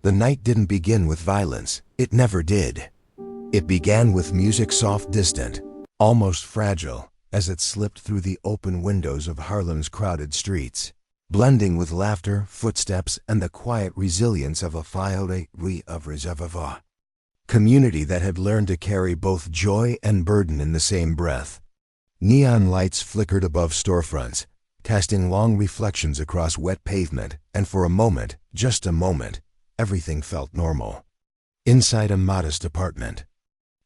The night didn't begin with violence. It never did. It began with music, soft, distant, almost fragile, as it slipped through the open windows of Harlem's crowded streets, blending with laughter, footsteps, and the quiet resilience of a community that had learned to carry both joy and burden in the same breath. Neon lights flickered above storefronts, casting long reflections across wet pavement, and for a moment, just a moment, everything felt normal. Inside a modest apartment,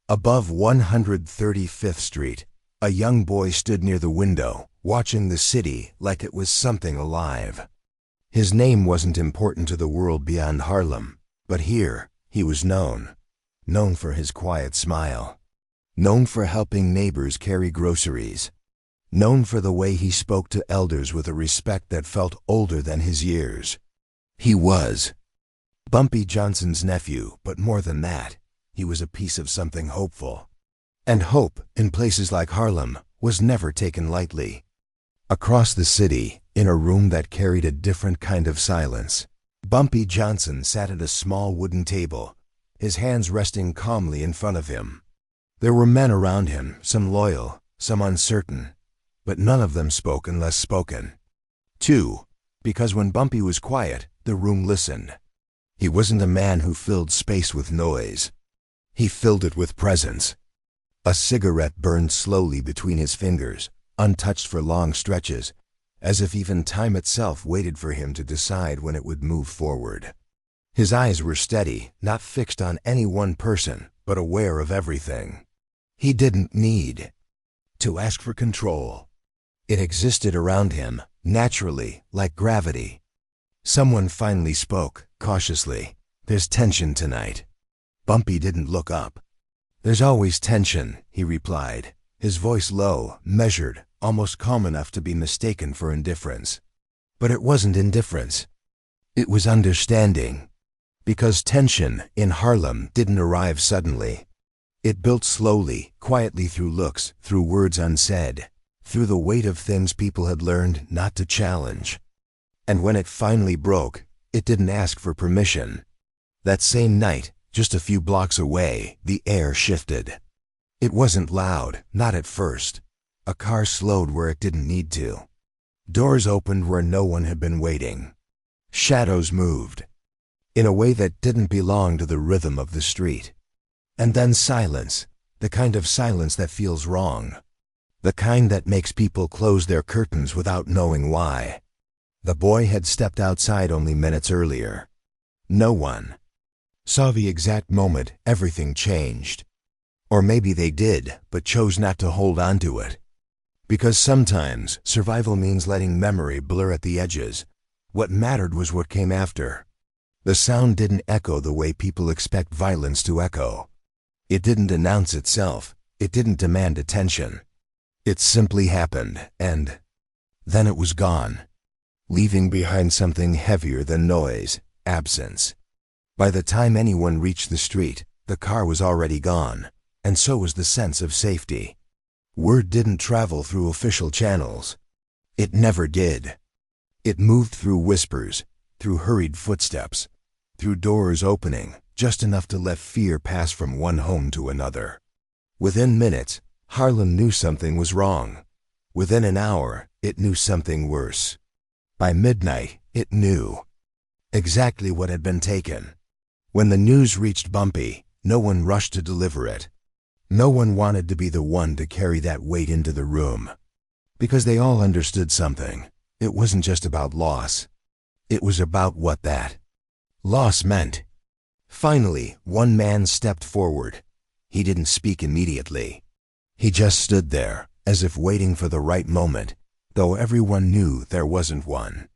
above 135th Street, a young boy stood near the window, watching the city like it was something alive. His name wasn't important to the world beyond Harlem, but here, he was known for his quiet smile, known for helping neighbors carry groceries, known for the way he spoke to elders with a respect that felt older than his years. He was Bumpy Johnson's nephew, but more than that, he was a piece of something hopeful. And hope, in places like Harlem, was never taken lightly. Across the city, in a room that carried a different kind of silence, Bumpy Johnson sat at a small wooden table, his hands resting calmly in front of him. There were men around him, some loyal, some uncertain, but none of them spoke unless spoken. Two, because when Bumpy was quiet, the room listened. He wasn't a man who filled space with noise. He filled it with presence. A cigarette burned slowly between his fingers, untouched for long stretches, as if even time itself waited for him to decide when it would move forward. His eyes were steady, not fixed on any one person, but aware of everything. He didn't need to ask for control. It existed around him, naturally, like gravity. Someone finally spoke, cautiously. "There's tension tonight." Bumpy didn't look up. "There's always tension," he replied, his voice low, measured, almost calm enough to be mistaken for indifference. But it wasn't indifference. It was understanding. Because tension, in Harlem, didn't arrive suddenly. It built slowly, quietly through looks, through words unsaid, through the weight of things people had learned not to challenge. And when it finally broke, it didn't ask for permission. That same night, just a few blocks away, the air shifted. It wasn't loud, not at first. A car slowed where it didn't need to. Doors opened where no one had been waiting. Shadows moved, in a way that didn't belong to the rhythm of the street. And then silence, the kind of silence that feels wrong. The kind that makes people close their curtains without knowing why. The boy had stepped outside only minutes earlier. No one saw the exact moment everything changed. Or maybe they did, but chose not to hold on to it. Because sometimes survival means letting memory blur at the edges. What mattered was what came after. The sound didn't echo the way people expect violence to echo. It didn't announce itself. It didn't demand attention. It simply happened, and then it was gone, leaving behind something heavier than noise, absence. By the time anyone reached the street, the car was already gone, and so was the sense of safety. Word didn't travel through official channels. It never did. It moved through whispers, through hurried footsteps, through doors opening, just enough to let fear pass from one home to another. Within minutes, Harlem knew something was wrong. Within an hour, it knew something worse. By midnight, it knew exactly what had been taken. When the news reached Bumpy, no one rushed to deliver it. No one wanted to be the one to carry that weight into the room. Because they all understood something. It wasn't just about loss. It was about what that loss meant. Finally, one man stepped forward. He didn't speak immediately. He just stood there, as if waiting for the right moment, though everyone knew there wasn't one.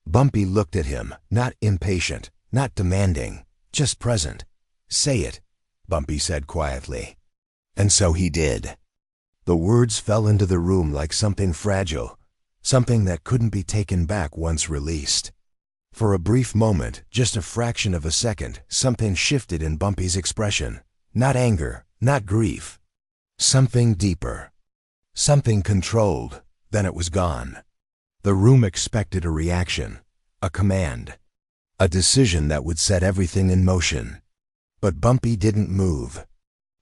Bumpy looked at him, not impatient, not demanding, just present. "Say it," Bumpy said quietly. And so he did. The words fell into the room like something fragile, something that couldn't be taken back once released. For a brief moment, just a fraction of a second, something shifted in Bumpy's expression. Not anger, not grief. Something deeper. Something controlled. Then it was gone. The room expected a reaction, a command. A decision that would set everything in motion. But Bumpy didn't move.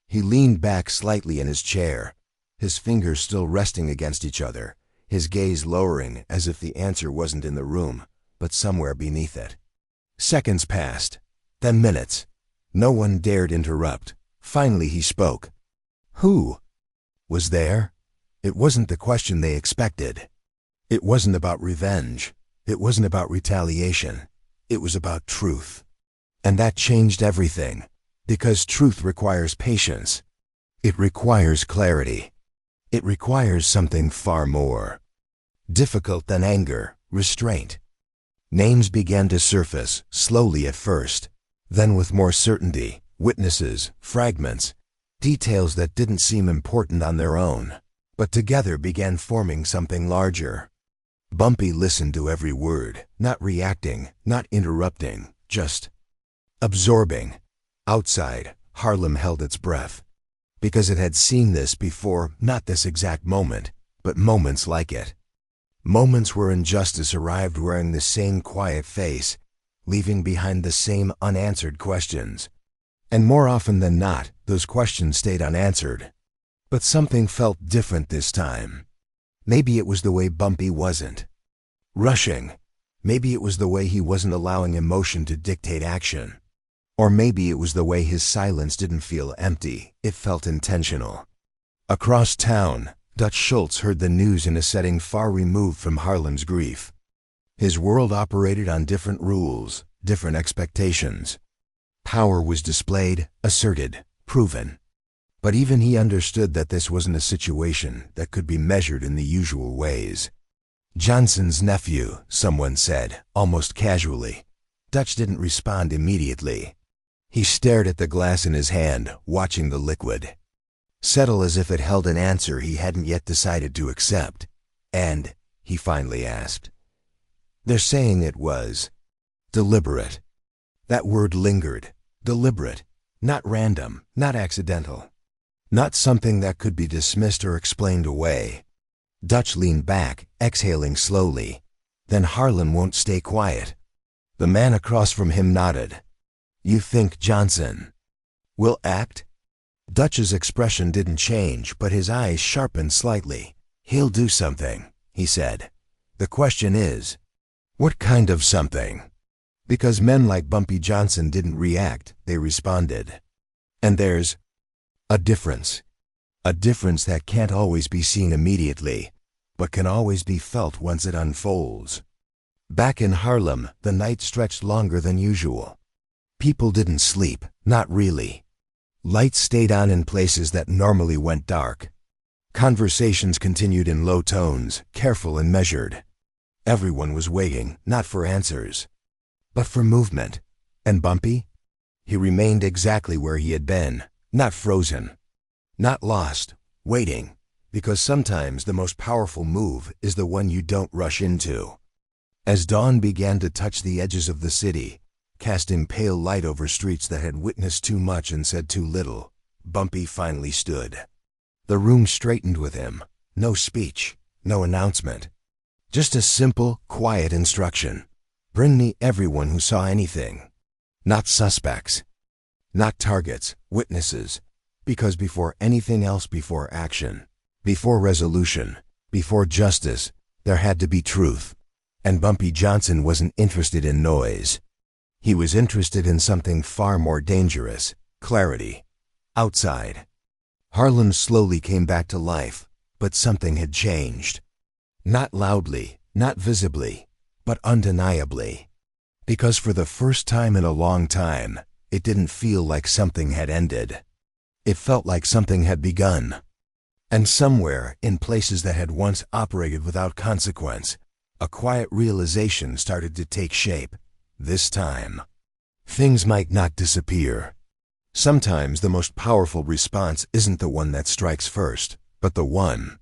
He leaned back slightly in his chair, his fingers still resting against each other, his gaze lowering as if the answer wasn't in the room, but somewhere beneath it. Seconds passed, then minutes. No one dared interrupt. Finally he spoke. Who was there? It wasn't the question they expected. It wasn't about revenge. It wasn't about retaliation. It was about truth. And that changed everything, because truth requires patience. It requires clarity. It requires something far more difficult than anger, restraint. Names began to surface, slowly at first, then with more certainty, witnesses, fragments, details that didn't seem important on their own, but together began forming something larger. Bumpy listened to every word, not reacting, not interrupting, just absorbing. Outside, Harlem held its breath, because it had seen this before, not this exact moment, but moments like it. Moments where injustice arrived wearing the same quiet face, leaving behind the same unanswered questions. And more often than not, those questions stayed unanswered. But something felt different this time. Maybe it was the way Bumpy wasn't rushing. Maybe it was the way he wasn't allowing emotion to dictate action. Or maybe it was the way his silence didn't feel empty, it felt intentional. Across town, Dutch Schultz heard the news in a setting far removed from Harlem's grief. His world operated on different rules, different expectations. Power was displayed, asserted, proven. But even he understood that this wasn't a situation that could be measured in the usual ways. Johnson's nephew, someone said, almost casually. Dutch didn't respond immediately. He stared at the glass in his hand, watching the liquid settle as if it held an answer he hadn't yet decided to accept. And, he finally asked, "They're saying it was deliberate." That word lingered. Deliberate. Not random, not accidental. Not something that could be dismissed or explained away. Dutch leaned back, exhaling slowly. Then Harlem won't stay quiet. The man across from him nodded. "You think Johnson will act?" Dutch's expression didn't change, but his eyes sharpened slightly. "He'll do something," he said. "The question is, what kind of something?" Because men like Bumpy Johnson didn't react, they responded. And there's a difference. A difference that can't always be seen immediately, but can always be felt once it unfolds. Back in Harlem, the night stretched longer than usual. People didn't sleep, not really. Lights stayed on in places that normally went dark. Conversations continued in low tones, careful and measured. Everyone was waiting, not for answers, but for movement. And Bumpy? He remained exactly where he had been, not frozen, not lost, waiting, because sometimes the most powerful move is the one you don't rush into. As dawn began to touch the edges of the city, casting pale light over streets that had witnessed too much and said too little, Bumpy finally stood. The room straightened with him. No speech, no announcement. Just a simple, quiet instruction. Bring me everyone who saw anything. Not suspects. Not targets, witnesses. Because before anything else, before action, before resolution, before justice, there had to be truth. And Bumpy Johnson wasn't interested in noise. He was interested in something far more dangerous, clarity. Outside, Harlem slowly came back to life, but something had changed. Not loudly, not visibly, but undeniably. Because for the first time in a long time, it didn't feel like something had ended. It felt like something had begun. And somewhere, in places that had once operated without consequence, a quiet realization started to take shape. This time, things might not disappear. Sometimes the most powerful response isn't the one that strikes first, but the one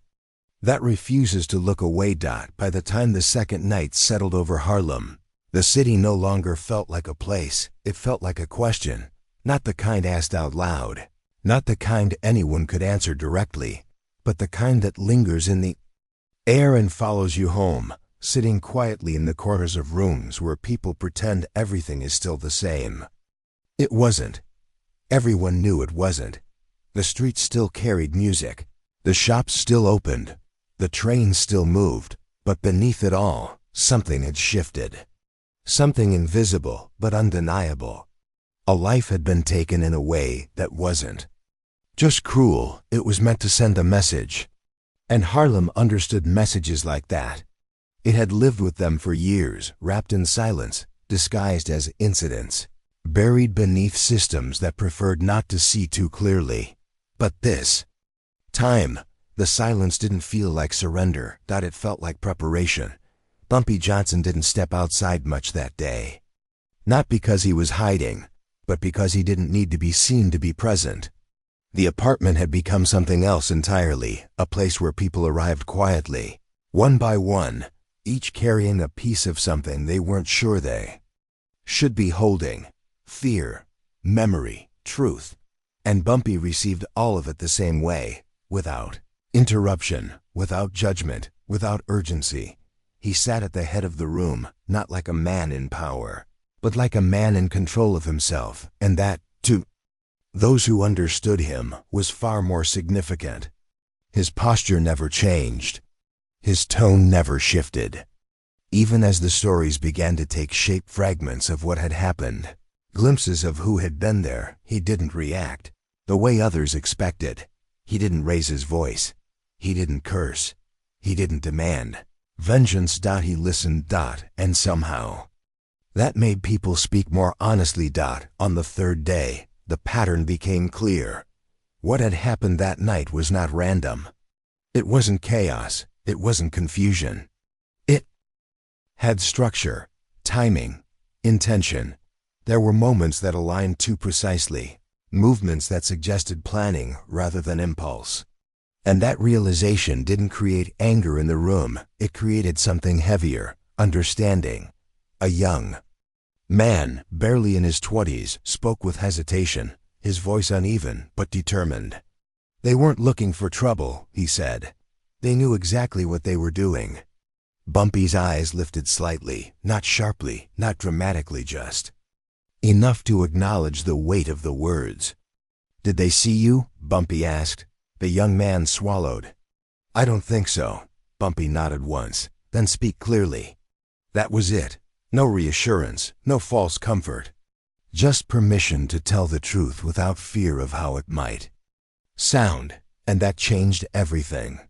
that refuses to look away. By the time the second night settled over Harlem, the city no longer felt like a place. It felt like a question, not the kind asked out loud, not the kind anyone could answer directly, but the kind that lingers in the air and follows you home, sitting quietly in the corners of rooms where people pretend everything is still the same. It wasn't. Everyone knew it wasn't. The streets still carried music. The shops still opened. The trains still moved. But beneath it all, something had shifted. Something invisible but undeniable. A life had been taken in a way that wasn't just cruel, it was meant to send a message. And Harlem understood messages like that. It had lived with them for years, wrapped in silence, disguised as incidents, buried beneath systems that preferred not to see too clearly. But this time, the silence didn't feel like surrender, it felt like preparation. Bumpy Johnson didn't step outside much that day. Not because he was hiding, but because he didn't need to be seen to be present. The apartment had become something else entirely, a place where people arrived quietly, one by one, each carrying a piece of something they weren't sure they should be holding. Fear, memory, truth. And Bumpy received all of it the same way, without interruption, without judgment, without urgency. He sat at the head of the room, not like a man in power, but like a man in control of himself, and that, to those who understood him, was far more significant. His posture never changed. His tone never shifted. Even as the stories began to take shape, fragments of what had happened, glimpses of who had been there, he didn't react the way others expected. He didn't raise his voice. He didn't curse. He didn't demand vengeance. He listened. And somehow, that made people speak more honestly. On the third day, the pattern became clear. What had happened that night was not random. It wasn't chaos. It wasn't confusion. It had structure, timing, intention. There were moments that aligned too precisely, movements that suggested planning rather than impulse. And that realization didn't create anger in the room, it created something heavier, understanding. A young man, barely in his 20s, spoke with hesitation, his voice uneven but determined. They weren't looking for trouble, he said. They knew exactly what they were doing. Bumpy's eyes lifted slightly, not sharply, not dramatically, just enough to acknowledge the weight of the words. Did they see you? Bumpy asked. The young man swallowed. I don't think so. Bumpy nodded once. Then speak clearly. That was it. No reassurance, no false comfort. Just permission to tell the truth without fear of how it might sound. And that changed everything.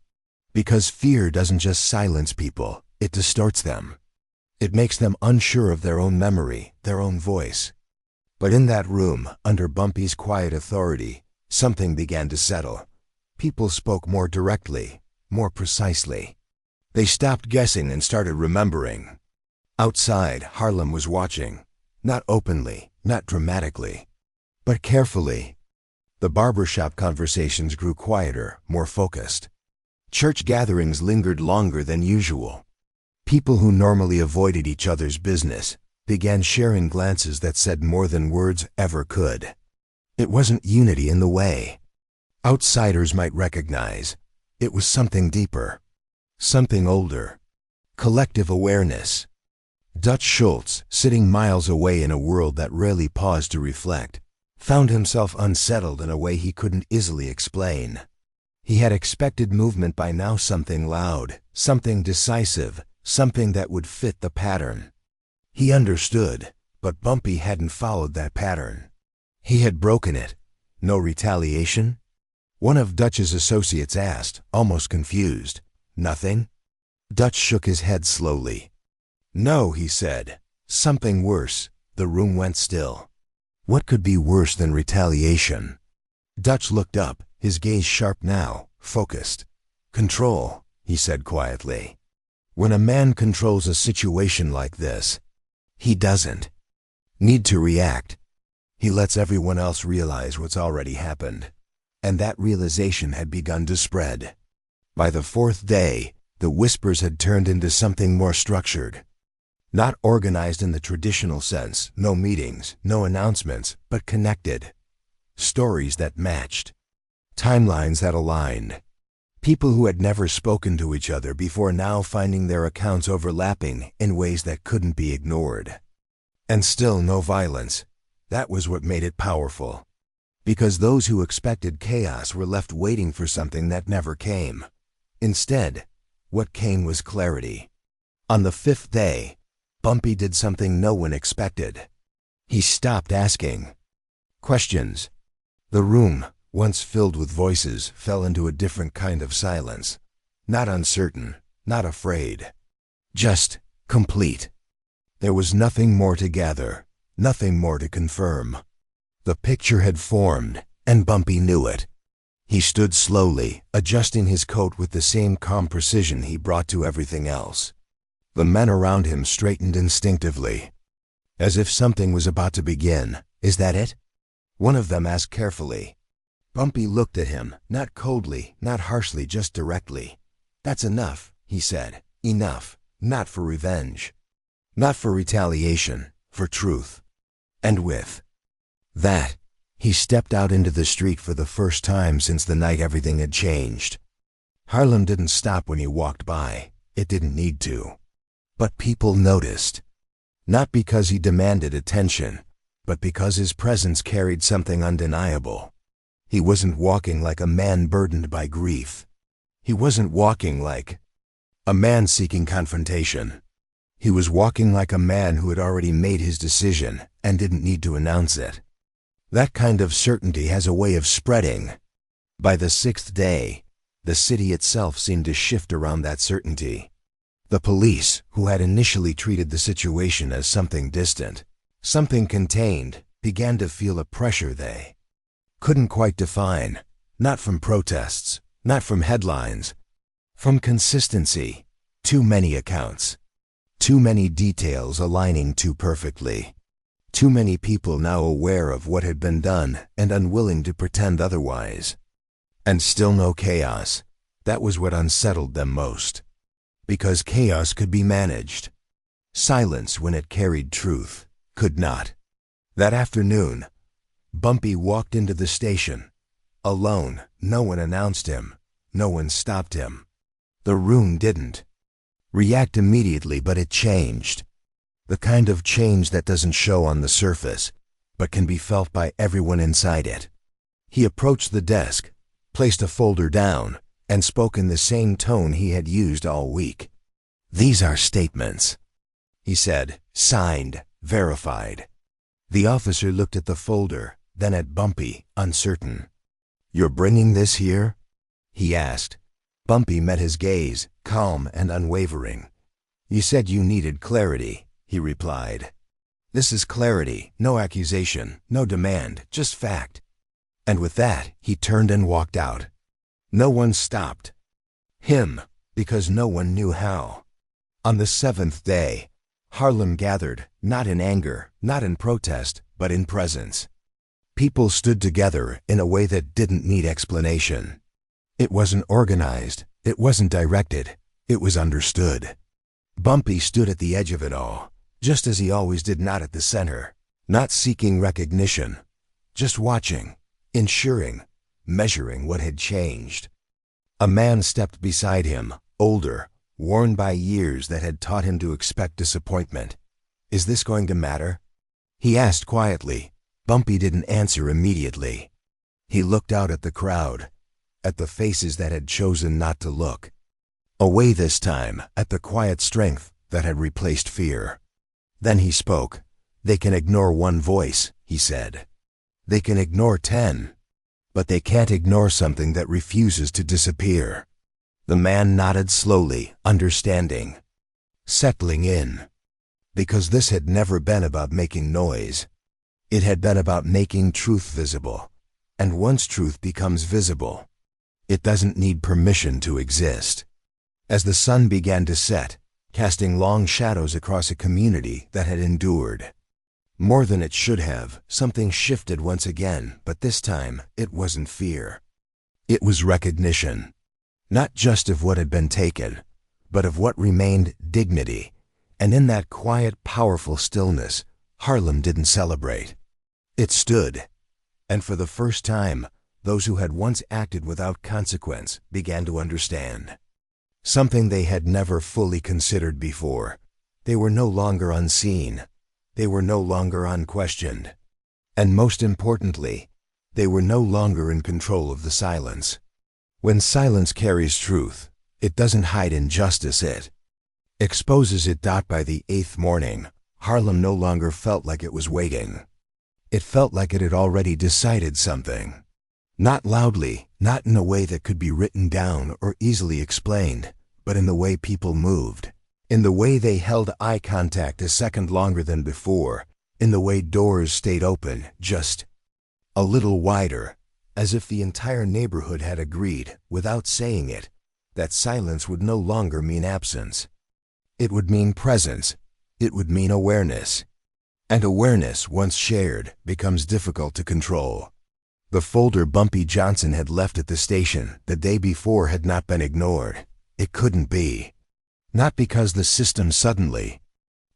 Because fear doesn't just silence people, it distorts them. It makes them unsure of their own memory, their own voice. But in that room, under Bumpy's quiet authority, something began to settle. People spoke more directly, more precisely. They stopped guessing and started remembering. Outside, Harlem was watching. Not openly, not dramatically, but carefully. The barbershop conversations grew quieter, more focused. Church gatherings lingered longer than usual. People who normally avoided each other's business began sharing glances that said more than words ever could. It wasn't unity in the way outsiders might recognize. It was something deeper, something older. Collective awareness. Dutch Schultz, sitting miles away in a world that rarely paused to reflect, found himself unsettled in a way he couldn't easily explain. He had expected movement by now, something loud, something decisive, something that would fit the pattern. He understood, but Bumpy hadn't followed that pattern. He had broken it. No retaliation? One of Dutch's associates asked, almost confused. Nothing? Dutch shook his head slowly. No, he said. Something worse. The room went still. What could be worse than retaliation? Dutch looked up, his gaze sharp now, focused. Control, he said quietly. When a man controls a situation like this, he doesn't need to react. He lets everyone else realize what's already happened. And that realization had begun to spread. By the fourth day, the whispers had turned into something more structured. Not organized in the traditional sense, no meetings, no announcements, but connected. Stories that matched. Timelines that aligned. People who had never spoken to each other before now finding their accounts overlapping in ways that couldn't be ignored. And still no violence. That was what made it powerful. Because those who expected chaos were left waiting for something that never came. Instead, what came was clarity. On the fifth day, Bumpy did something no one expected. He stopped asking questions. The room, once filled with voices, fell into a different kind of silence. Not uncertain, not afraid. Just complete. There was nothing more to gather, nothing more to confirm. The picture had formed, and Bumpy knew it. He stood slowly, adjusting his coat with the same calm precision he brought to everything else. The men around him straightened instinctively, as if something was about to begin. "Is that it?" one of them asked carefully. Bumpy looked at him, not coldly, not harshly, just directly. "That's enough," he said. "Enough. Not for revenge. Not for retaliation. For truth." And with that, he stepped out into the street for the first time since the night everything had changed. Harlem didn't stop when he walked by. It didn't need to. But people noticed. Not because he demanded attention, but because his presence carried something undeniable. He wasn't walking like a man burdened by grief. He wasn't walking like a man seeking confrontation. He was walking like a man who had already made his decision and didn't need to announce it. That kind of certainty has a way of spreading. By the sixth day, the city itself seemed to shift around that certainty. The police, who had initially treated the situation as something distant, something contained, began to feel a pressure they couldn't quite define, not from protests, not from headlines, from consistency. Too many accounts, too many details aligning too perfectly, too many people now aware of what had been done and unwilling to pretend otherwise. And still no chaos. That was what unsettled them most. Because chaos could be managed. Silence, when it carried truth, could not. That afternoon, Bumpy walked into the station. Alone. No one announced him. No one stopped him. The room didn't react immediately, but it changed. The kind of change that doesn't show on the surface, but can be felt by everyone inside it. He approached the desk, placed a folder down, and spoke in the same tone he had used all week. "These are statements," he said, "signed, verified." The officer looked at the folder, then at Bumpy, uncertain. "You're bringing this here?" he asked. Bumpy met his gaze, calm and unwavering. "You said you needed clarity," he replied. "This is clarity, no accusation, no demand, just fact." And with that, he turned and walked out. No one stopped him, because no one knew how. On the seventh day, Harlem gathered, not in anger, not in protest, but in presence. People stood together in a way that didn't need explanation. It wasn't organized, it wasn't directed, it was understood. Bumpy stood at the edge of it all, just as he always did, not at the center, not seeking recognition, just watching, ensuring, measuring what had changed. A man stepped beside him, older, worn by years that had taught him to expect disappointment. "Is this going to matter?" he asked quietly. Bumpy didn't answer immediately. He looked out at the crowd, at the faces that had chosen not to look. Away this time, at the quiet strength that had replaced fear. Then he spoke. "They can ignore one voice," he said. "They can ignore 10. But they can't ignore something that refuses to disappear." The man nodded slowly, understanding, settling in. Because this had never been about making noise. It had been about making truth visible. And once truth becomes visible, it doesn't need permission to exist. As the sun began to set, casting long shadows across a community that had endured more than it should have, something shifted once again, but this time it wasn't fear. It was recognition. Not just of what had been taken, but of what remained: dignity. And in that quiet, powerful stillness, Harlem didn't celebrate. It stood. And for the first time, those who had once acted without consequence began to understand. Something they had never fully considered before. They were no longer unseen. They were no longer unquestioned. And most importantly, they were no longer in control of the silence. When silence carries truth, it doesn't hide injustice, it exposes it. By the 8th morning, Harlem no longer felt like it was waiting. It felt like it had already decided something. Not loudly, not in a way that could be written down or easily explained, but in the way people moved, in the way they held eye contact a second longer than before, in the way doors stayed open just a little wider, as if the entire neighborhood had agreed, without saying it, that silence would no longer mean absence. It would mean presence. It would mean awareness. And awareness, once shared, becomes difficult to control. The folder Bumpy Johnson had left at the station the day before had not been ignored. It couldn't be. Not because the system suddenly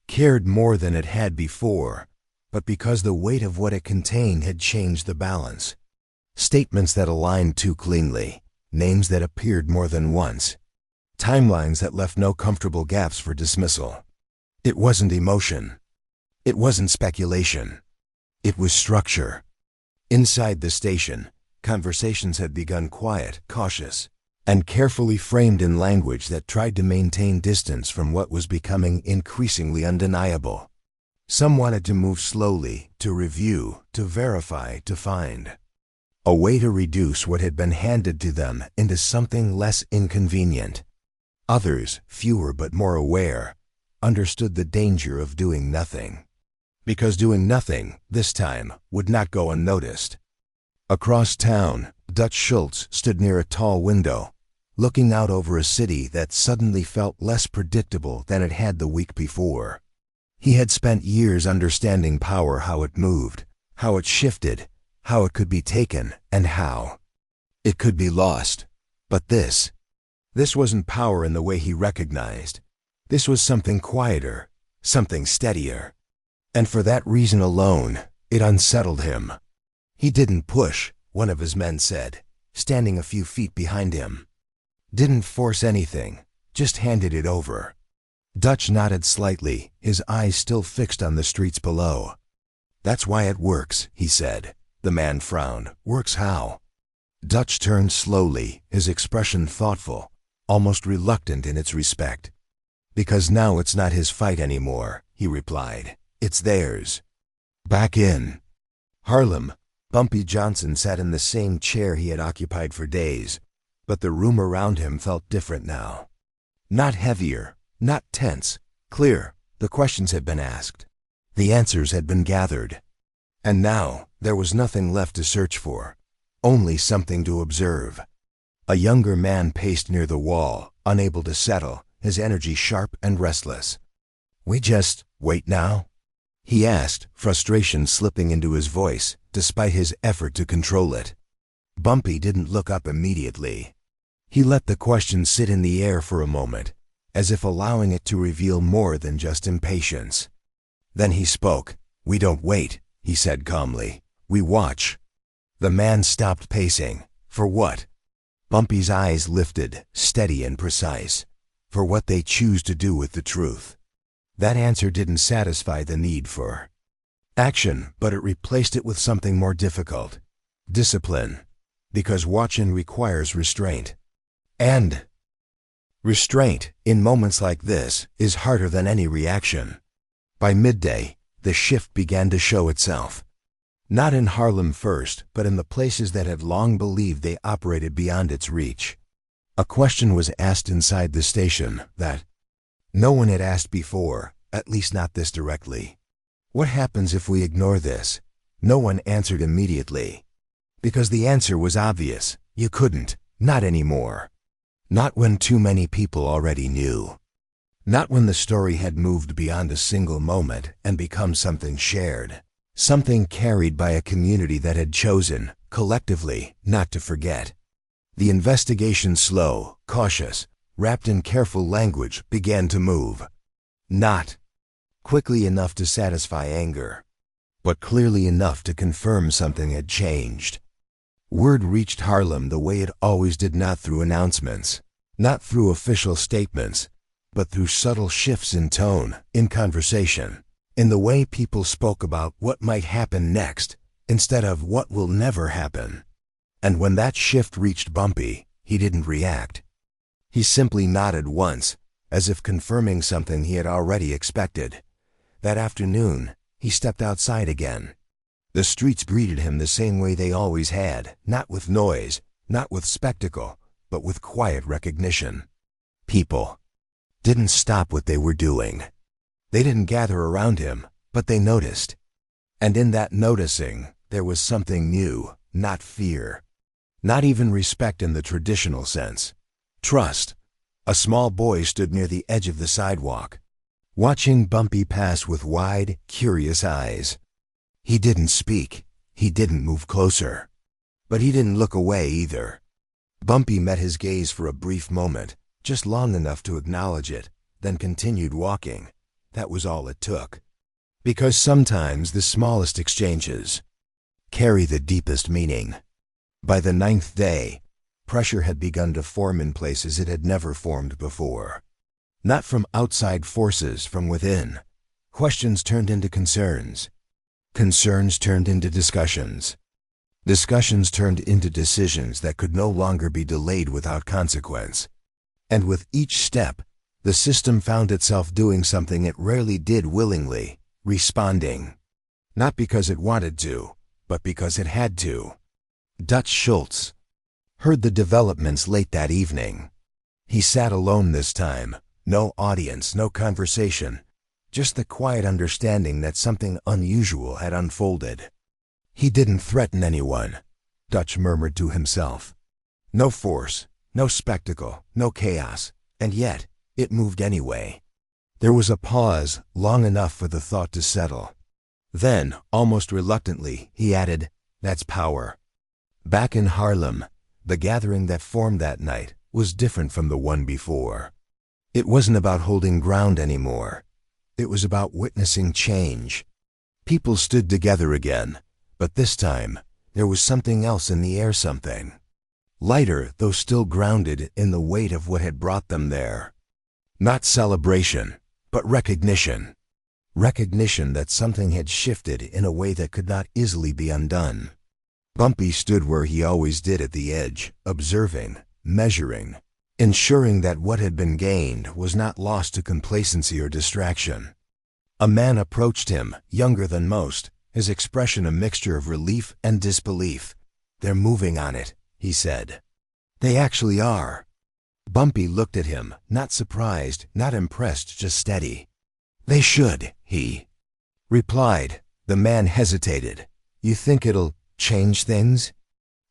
cared more than it had before, but because the weight of what it contained had changed the balance. Statements that aligned too cleanly, names that appeared more than once, timelines that left no comfortable gaps for dismissal. It wasn't emotion. It wasn't speculation. It was structure. Inside the station, conversations had begun quiet, cautious, and carefully framed in language that tried to maintain distance from what was becoming increasingly undeniable. Some wanted to move slowly, to review, to verify, to find a way to reduce what had been handed to them into something less inconvenient. Others, fewer but more aware, understood the danger of doing nothing. Because doing nothing, this time, would not go unnoticed. Across town, Dutch Schultz stood near a tall window, looking out over a city that suddenly felt less predictable than it had the week before. He had spent years understanding power, how it moved, how it shifted, how it could be taken, and how it could be lost. But this wasn't power in the way he recognized. This was something quieter, something steadier. And for that reason alone, it unsettled him. He didn't push, one of his men said, standing a few feet behind him. Didn't force anything, just handed it over. Dutch nodded slightly, his eyes still fixed on the streets below. That's why it works, he said. The man frowned. Works how? Dutch turned slowly, his expression thoughtful, almost reluctant in its respect. Because now it's not his fight anymore, he replied. It's theirs. Back in Harlem, Bumpy Johnson sat in the same chair he had occupied for days, but the room around him felt different now. Not heavier, not tense, clear. The questions had been asked. The answers had been gathered. And now, there was nothing left to search for, only something to observe. A younger man paced near the wall, unable to settle, his energy sharp and restless. We just wait now? He asked, frustration slipping into his voice, despite his effort to control it. Bumpy didn't look up immediately. He let the question sit in the air for a moment, as if allowing it to reveal more than just impatience. Then he spoke. We don't wait, he said calmly. We watch. The man stopped pacing. For what? Bumpy's eyes lifted, steady and precise. For what they choose to do with the truth. That answer didn't satisfy the need for action, but it replaced it with something more difficult. Discipline. Because watching requires restraint. And restraint, in moments like this, is harder than any reaction. By midday, the shift began to show itself. Not in Harlem first, but in the places that had long believed they operated beyond its reach. A question was asked inside the station that no one had asked before, at least not this directly. What happens if we ignore this? No one answered immediately. Because the answer was obvious. You couldn't, not anymore. Not when too many people already knew. Not when the story had moved beyond a single moment and become something shared. Something carried by a community that had chosen, collectively, not to forget. The investigation, slow, cautious, wrapped in careful language, began to move. Not quickly enough to satisfy anger, but clearly enough to confirm something had changed. Word reached Harlem the way it always did, not through announcements, not through official statements, but through subtle shifts in tone, in conversation, in the way people spoke about what might happen next instead of what will never happen. And when that shift reached Bumpy, he didn't react. He simply nodded once, as if confirming something he had already expected. That afternoon, he stepped outside again. The streets greeted him the same way they always had, not with noise, not with spectacle, but with quiet recognition. People didn't stop what they were doing. They didn't gather around him, but they noticed. And in that noticing, there was something new, not fear. Not even respect in the traditional sense. Trust. A small boy stood near the edge of the sidewalk, watching Bumpy pass with wide, curious eyes. He didn't speak. He didn't move closer. But he didn't look away either. Bumpy met his gaze for a brief moment, just long enough to acknowledge it, then continued walking. That was all it took. Because sometimes the smallest exchanges carry the deepest meaning. By the 9th day, pressure had begun to form in places it had never formed before. Not from outside forces, from within. Questions turned into concerns. Concerns turned into discussions. Discussions turned into decisions that could no longer be delayed without consequence. And with each step, the system found itself doing something it rarely did willingly, responding. Not because it wanted to, but because it had to. Dutch Schultz heard the developments late that evening. He sat alone this time, no audience, no conversation, just the quiet understanding that something unusual had unfolded. He didn't threaten anyone, Dutch murmured to himself. No force, no spectacle, no chaos, and yet it moved anyway. There was a pause, long enough for the thought to settle. Then, almost reluctantly, he added, "That's power." Back in Harlem, the gathering that formed that night was different from the one before. It wasn't about holding ground anymore. It was about witnessing change. People stood together again, but this time, there was something else in the air, something lighter, though still grounded in the weight of what had brought them there. Not celebration, but recognition. Recognition that something had shifted in a way that could not easily be undone. Bumpy stood where he always did at the edge, observing, measuring, ensuring that what had been gained was not lost to complacency or distraction. A man approached him, younger than most, his expression a mixture of relief and disbelief. "They're moving on it," he said. "They actually are." Bumpy looked at him, not surprised, not impressed, just steady. "They should," he replied. The man hesitated. "You think it'll change things?"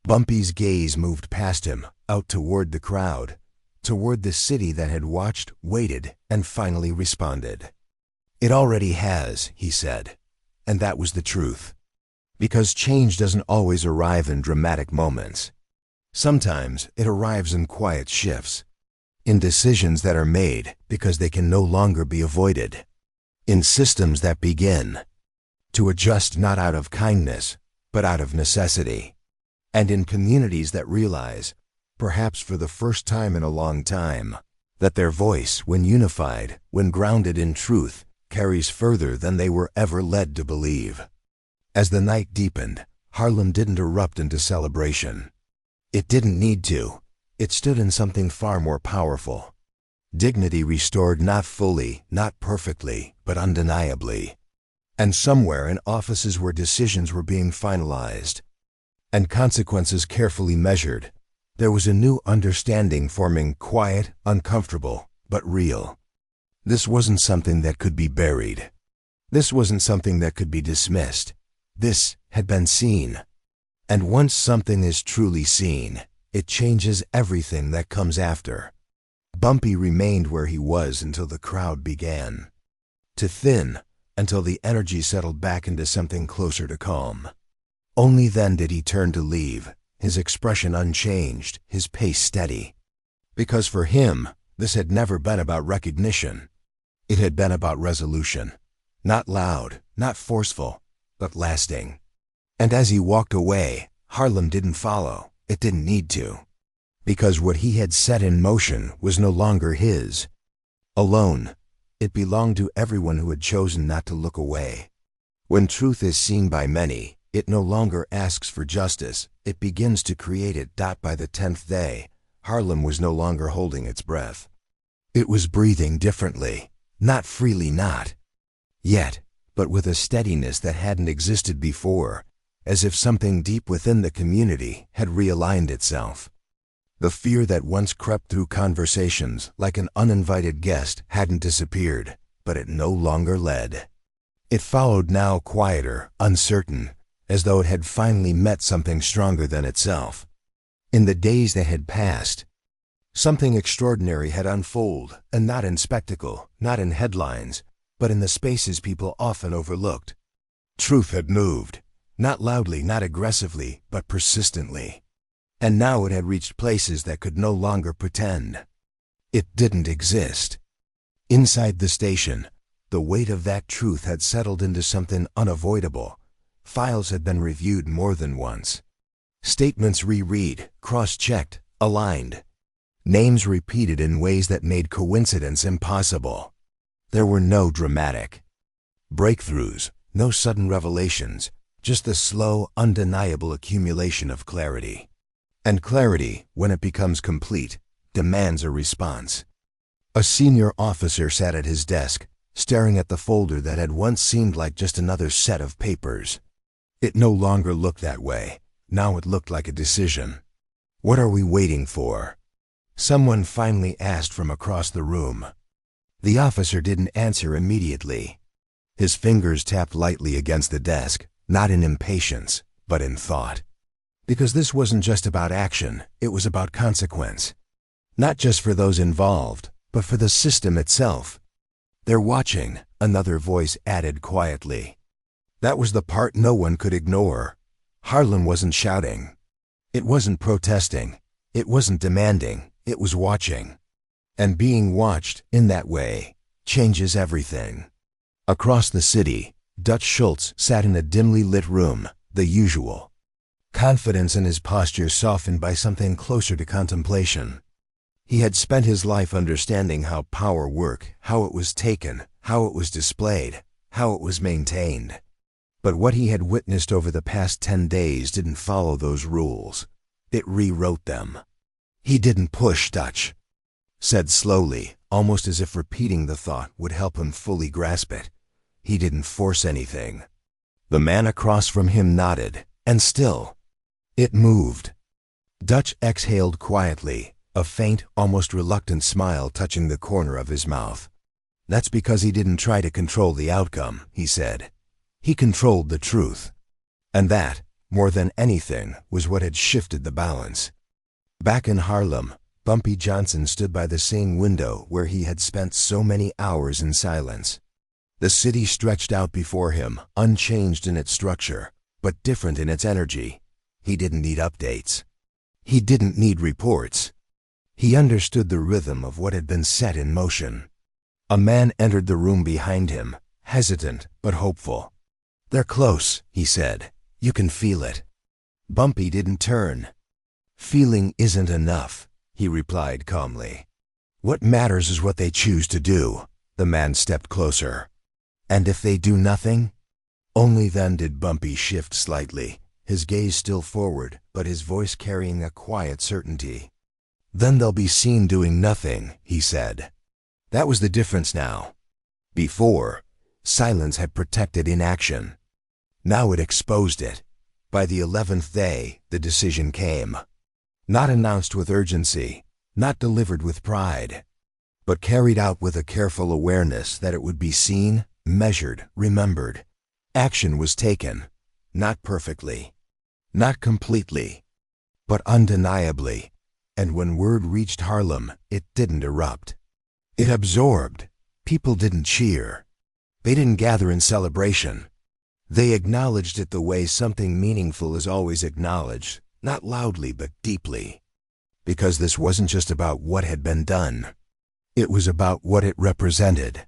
Bumpy's gaze moved past him, out toward the crowd, toward the city that had watched, waited, and finally responded. "It already has," he said, and that was the truth. Because change doesn't always arrive in dramatic moments. Sometimes it arrives in quiet shifts, in decisions that are made because they can no longer be avoided, in systems that begin to adjust not out of kindness, but out of necessity, and in communities that realize, perhaps for the first time in a long time, that their voice, when unified, when grounded in truth, carries further than they were ever led to believe. As the night deepened, Harlem didn't erupt into celebration. It didn't need to. It stood in something far more powerful. Dignity restored, not fully, not perfectly, but undeniably. And somewhere in offices where decisions were being finalized and consequences carefully measured, there was a new understanding forming, quiet, uncomfortable, but real. This wasn't something that could be buried. This wasn't something that could be dismissed. This had been seen. And once something is truly seen, it changes everything that comes after. Bumpy remained where he was until the crowd began to thin, until the energy settled back into something closer to calm. Only then did he turn to leave, his expression unchanged, his pace steady. Because for him, this had never been about recognition. It had been about resolution. Not loud, not forceful, but lasting. And as he walked away, Harlem didn't follow. It didn't need to. Because what he had set in motion was no longer his. Alone, it belonged to everyone who had chosen not to look away. When truth is seen by many, it no longer asks for justice, it begins to create it. By the 10th day, Harlem was no longer holding its breath. It was breathing differently, not freely, not yet, but with a steadiness that hadn't existed before, as if something deep within the community had realigned itself. The fear that once crept through conversations like an uninvited guest hadn't disappeared, but it no longer led. It followed now, quieter, uncertain, as though it had finally met something stronger than itself. In the days that had passed, something extraordinary had unfolded, and not in spectacle, not in headlines, but in the spaces people often overlooked. Truth had moved, not loudly, not aggressively, but persistently. And now it had reached places that could no longer pretend. It didn't exist. Inside the station, the weight of that truth had settled into something unavoidable. Files had been reviewed more than once. Statements reread, cross-checked, aligned. Names repeated in ways that made coincidence impossible. There were no dramatic breakthroughs, no sudden revelations, just the slow, undeniable accumulation of clarity. And clarity, when it becomes complete, demands a response. A senior officer sat at his desk, staring at the folder that had once seemed like just another set of papers. It no longer looked that way. Now it looked like a decision. "What are we waiting for?" someone finally asked from across the room. The officer didn't answer immediately. His fingers tapped lightly against the desk, not in impatience, but in thought. Because this wasn't just about action, it was about consequence. Not just for those involved, but for the system itself. "They're watching," another voice added quietly. That was the part no one could ignore. Harlem wasn't shouting. It wasn't protesting. It wasn't demanding. It was watching. And being watched, in that way, changes everything. Across the city, Dutch Schultz sat in a dimly lit room, the usual. Confidence in his posture softened by something closer to contemplation. He had spent his life understanding how power worked, how it was taken, how it was displayed, how it was maintained. But what he had witnessed over the past 10 days didn't follow those rules. It rewrote them. "He didn't push," Dutch said slowly, almost as if repeating the thought would help him fully grasp it. "He didn't force anything." The man across from him nodded, and still, it moved. Dutch exhaled quietly, a faint, almost reluctant smile touching the corner of his mouth. "That's because he didn't try to control the outcome," he said. "He controlled the truth." And that, more than anything, was what had shifted the balance. Back in Harlem, Bumpy Johnson stood by the same window where he had spent so many hours in silence. The city stretched out before him, unchanged in its structure, but different in its energy. He didn't need updates. He didn't need reports. He understood the rhythm of what had been set in motion. A man entered the room behind him, hesitant but hopeful. "They're close," he said. "You can feel it." Bumpy didn't turn. "Feeling isn't enough," he replied calmly. "What matters is what they choose to do." The man stepped closer. "And if they do nothing?" Only then did Bumpy shift slightly, his gaze still forward, but his voice carrying a quiet certainty. "Then they'll be seen doing nothing," he said. That was the difference now. Before, silence had protected inaction. Now it exposed it. By the 11th day, the decision came. Not announced with urgency, not delivered with pride, but carried out with a careful awareness that it would be seen, measured, remembered. Action was taken, not perfectly, not completely, but undeniably. And when word reached Harlem, it didn't erupt. It absorbed. People didn't cheer. They didn't gather in celebration. They acknowledged it the way something meaningful is always acknowledged, not loudly but deeply. Because this wasn't just about what had been done. It was about what it represented.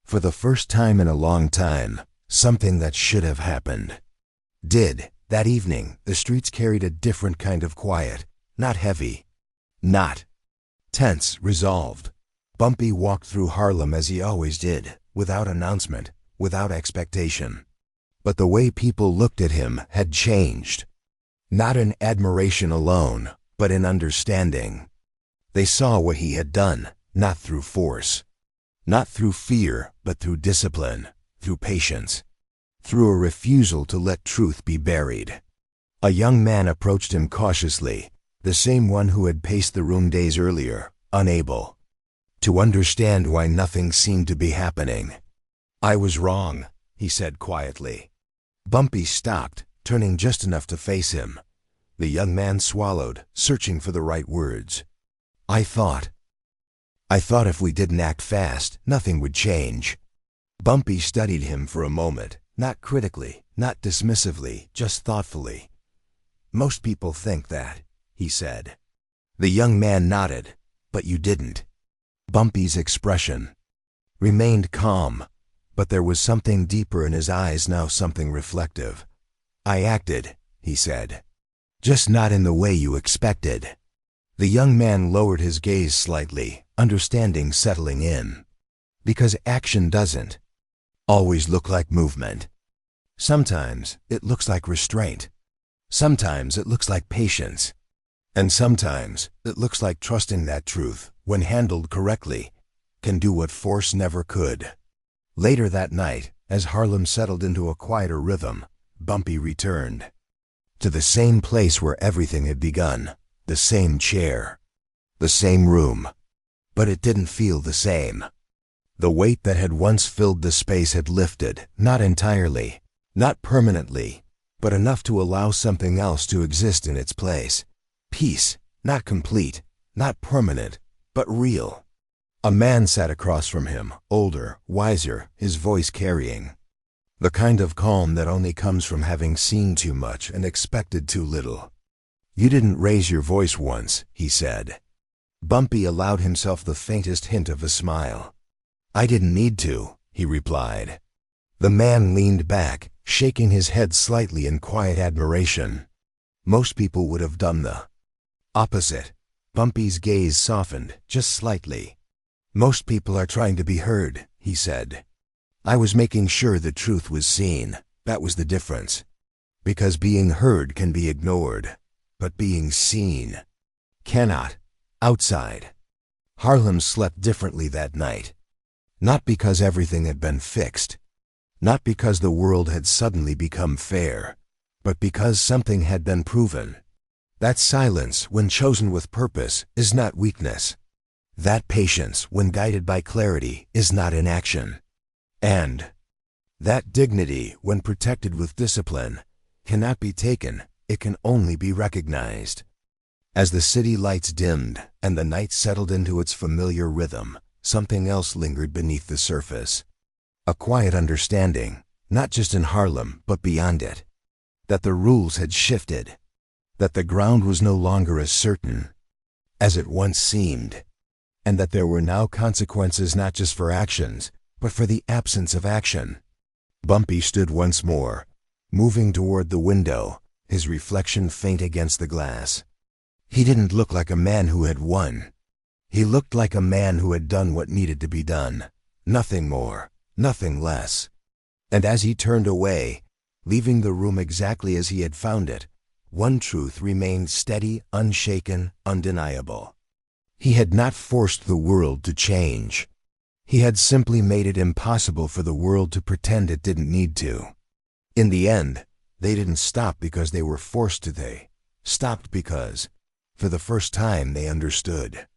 For the first time in a long time, something that should have happened did, That evening, the streets carried a different kind of quiet, not heavy, not tense, resolved. Bumpy walked through Harlem as he always did, without announcement, without expectation. But the way people looked at him had changed. Not in admiration alone, but in understanding. They saw what he had done, not through force, not through fear, but through discipline, through patience, through a refusal to let truth be buried. A young man approached him cautiously, the same one who had paced the room days earlier, unable to understand why nothing seemed to be happening. "I was wrong," he said quietly. Bumpy stopped, turning just enough to face him. The young man swallowed, searching for the right words. I thought if we didn't act fast, nothing would change." Bumpy studied him for a moment, not critically, not dismissively, just thoughtfully. "Most people think that," he said. The young man nodded. "But you didn't." Bumpy's expression remained calm, but there was something deeper in his eyes now, something reflective. "I acted," he said. "Just not in the way you expected." The young man lowered his gaze slightly, understanding settling in. Because action doesn't always look like movement. Sometimes it looks like restraint. Sometimes it looks like patience. And sometimes it looks like trusting that truth, when handled correctly, can do what force never could. Later that night, as Harlem settled into a quieter rhythm, Bumpy returned to the same place where everything had begun, the same chair, the same room. But it didn't feel the same. The weight that had once filled the space had lifted, not entirely, not permanently, but enough to allow something else to exist in its place. Peace, not complete, not permanent, but real. A man sat across from him, older, wiser, his voice carrying the kind of calm that only comes from having seen too much and expected too little. "You didn't raise your voice once," he said. Bumpy allowed himself the faintest hint of a smile. "I didn't need to," he replied. The man leaned back, shaking his head slightly in quiet admiration. Most people would have done the opposite. Bumpy's gaze softened, just slightly. "Most people are trying to be heard," he said. "I was making sure the truth was seen. That was the difference. Because being heard can be ignored, but being seen cannot. Outside." Harlem slept differently that night. Not because everything had been fixed, not because the world had suddenly become fair, but because something had been proven. That silence, when chosen with purpose, is not weakness. That patience, when guided by clarity, is not inaction. And that dignity, when protected with discipline, cannot be taken, it can only be recognized. As the city lights dimmed and the night settled into its familiar rhythm, something else lingered beneath the surface. A quiet understanding, not just in Harlem, but beyond it. That the rules had shifted. That the ground was no longer as certain as it once seemed. And that there were now consequences not just for actions, but for the absence of action. Bumpy stood once more, moving toward the window, his reflection faint against the glass. He didn't look like a man who had won. He looked like a man who had done what needed to be done. Nothing more, nothing less. And as he turned away, leaving the room exactly as he had found it, one truth remained steady, unshaken, undeniable. He had not forced the world to change. He had simply made it impossible for the world to pretend it didn't need to. In the end, they didn't stop because they were forced to. They stopped because, for the first time, they understood.